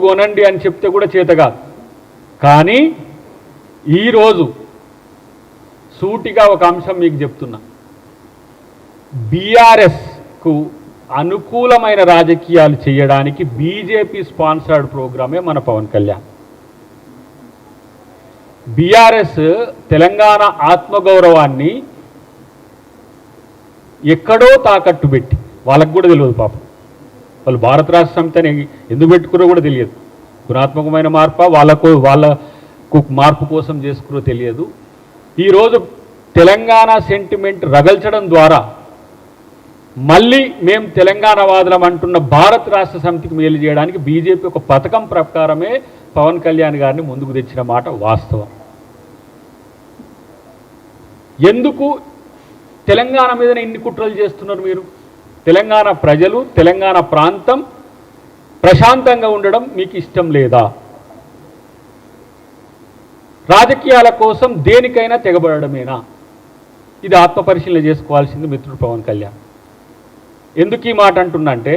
కొనండి అని చెప్తే కూడా చేతగా. కానీ ఈరోజు సూటిగా ఒక అంశం మీకు చెప్తున్నా, బీఆర్ఎస్కు అనుకూలమైన రాజకీయాలు చేయడానికి బీజేపీ స్పాన్సర్డ్ ప్రోగ్రామే మన పవన్ కళ్యాణ్. బీఆర్ఎస్ తెలంగాణ ఆత్మగౌరవాన్ని ఎక్కడో తాకట్టు పెట్టి, వాళ్ళకు కూడా తెలియదు పాపం, వాళ్ళు భారత రాష్ట్ర సమితిని ఎందుకు పెట్టుకురో కూడా తెలియదు, గుణాత్మకమైన మార్ప వాళ్ళకు మార్పు కోసం చేసుకురో తెలియదు. ఈరోజు తెలంగాణ సెంటిమెంట్ రగల్చడం ద్వారా మళ్ళీ మేము తెలంగాణ వాదులం అంటున్న భారత రాష్ట్ర సమితికి మేలు చేయడానికి బీజేపీ ఒక పథకం ప్రకారమే పవన్ కళ్యాణ్ గారిని ముందుకు తెచ్చిన మాట వాస్తవం. ఎందుకు తెలంగాణ మీదనే ఇన్ని కుట్రలు చేస్తున్నారు మీరు? తెలంగాణ ప్రజలు, తెలంగాణ ప్రాంతం ప్రశాంతంగా ఉండడం మీకు ఇష్టం లేదా? రాజకీయాల కోసం దేనికైనా తెగబడమేనా? ఇది ఆత్మపరిశీలన చేసుకోవాల్సింది మిత్రుడు పవన్ కళ్యాణ్. ఎందుకు ఈ మాట అంటున్నంటే,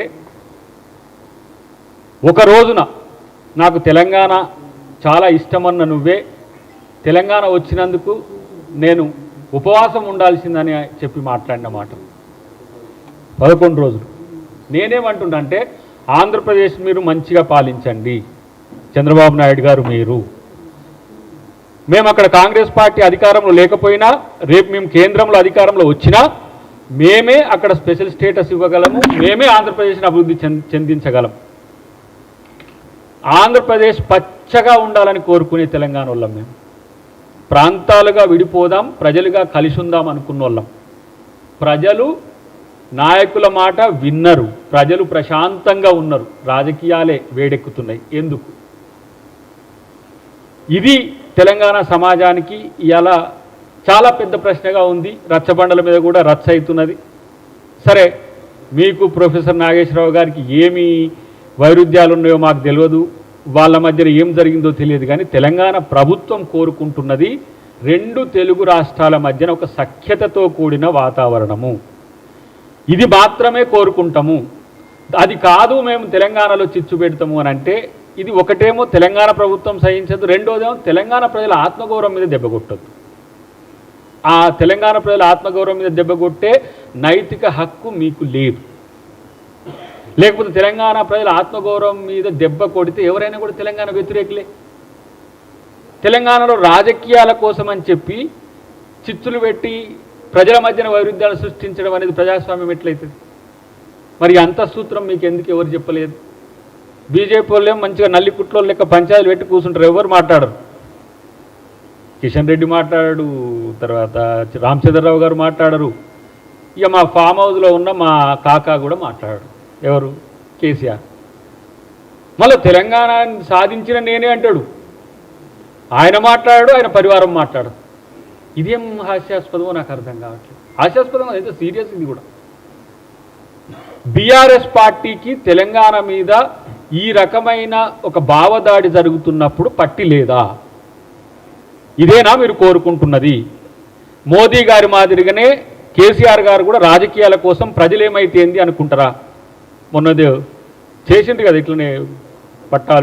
ఒక రోజున నాకు తెలంగాణ చాలా ఇష్టమన్న నువ్వే తెలంగాణ వచ్చినందుకు నేను ఉపవాసం ఉండాల్సిందని చెప్పి మాట్లాడిన మాట 11 రోజులు. నేనేమంటున్నంటే, ఆంధ్రప్రదేశ్ మీరు మంచిగా పాలించండి, చంద్రబాబు నాయుడు గారు మీరు. మేము అక్కడ కాంగ్రెస్ పార్టీ అధికారంలో లేకపోయినా, రేపు మేము కేంద్రంలో అధికారంలో వచ్చినా మేమే అక్కడ స్పెషల్ స్టేటస్ ఇవ్వగలము, మేమే ఆంధ్రప్రదేశ్ని అభివృద్ధి చెందించగలం. ఆంధ్రప్రదేశ్ పచ్చగా ఉండాలని కోరుకునే తెలంగాణ వాళ్ళం మేము. ప్రాంతాలుగా విడిపోదాం, ప్రజలుగా కలిసి ఉందాం అనుకున్న వాళ్ళం. ప్రజలు నాయకుల మాట విన్నరు, ప్రజలు ప్రశాంతంగా ఉన్నారు, రాజకీయాలే వేడెక్కుతున్నాయి. ఎందుకు? ఇది తెలంగాణ సమాజానికి ఇలా చాలా పెద్ద ప్రశ్నగా ఉంది. రచ్చబండల మీద కూడా రచ్చ అవుతున్నది. సరే, మీకు ప్రొఫెసర్ నాగేశ్వరరావు గారికి ఏమి వైరుధ్యాలు ఉన్నాయో మాకు తెలియదు, వాళ్ళ మధ్యన ఏం జరిగిందో తెలియదు. కానీ తెలంగాణ ప్రభుత్వం కోరుకుంటున్నది 2 తెలుగు రాష్ట్రాల మధ్యన ఒక సఖ్యతతో కూడిన వాతావరణము. ఇది మాత్రమే కోరుకుంటాము. అది కాదు మేము తెలంగాణలో చిచ్చు పెడతాము అని అంటే, ఇది ఒకటేమో తెలంగాణ ప్రభుత్వం సహించదు, రెండోదేమో తెలంగాణ ప్రజల ఆత్మగౌరవం మీద దెబ్బ కొట్టద్దు. ఆ తెలంగాణ ప్రజల ఆత్మగౌరవం మీద దెబ్బ కొట్టే నైతిక హక్కు మీకు లేదు. లేకపోతే తెలంగాణ ప్రజల ఆత్మగౌరవం మీద దెబ్బ కొడితే ఎవరైనా కూడా తెలంగాణ వ్యతిరేకులే. తెలంగాణలో రాజకీయాల కోసం అని చెప్పి చిచ్చులు పెట్టి ప్రజల మధ్యన వైరుధ్యాలు సృష్టించడం అనేది ప్రజాస్వామ్యం ఎట్లయితుంది? మరి అంత సూత్రం మీకు ఎందుకు ఎవరు చెప్పలేదు? బీజేపీ వాళ్ళేమో మంచిగా నల్లికుట్లో లెక్క పంచాయతీలు పెట్టి కూర్చుంటారు, ఎవరు మాట్లాడరు. కిషన్ రెడ్డి మాట్లాడాడు, తర్వాత రామచంద్రరావు గారు మాట్లాడరు, ఇక మా ఫామ్ హౌస్లో ఉన్న మా కాకా కూడా మాట్లాడాడు. ఎవరు? కేసీఆర్. మళ్ళీ తెలంగాణ సాధించిన నేనే అంటాడు, ఆయన మాట్లాడాడు, ఆయన పరివారం మాట్లాడు. ఇదేం హాస్యాస్పదమో నాకు అర్థం కావట్లేదు. హాస్యాస్పదం అయితే సీరియస్. ఇది కూడా బీఆర్ఎస్ పార్టీకి తెలంగాణ మీద ఈ రకమైన ఒక భావదాడి జరుగుతున్నప్పుడు పట్టి లేదా? ఇదేనా మీరు కోరుకుంటున్నది? మోదీ గారి మాదిరిగానే కేసీఆర్ గారు కూడా రాజకీయాల కోసం ప్రజలేమైతే ఏంది అనుకుంటారా? మొన్నదే చేసిండ్రు కదా ఇట్లనే పట్టాలు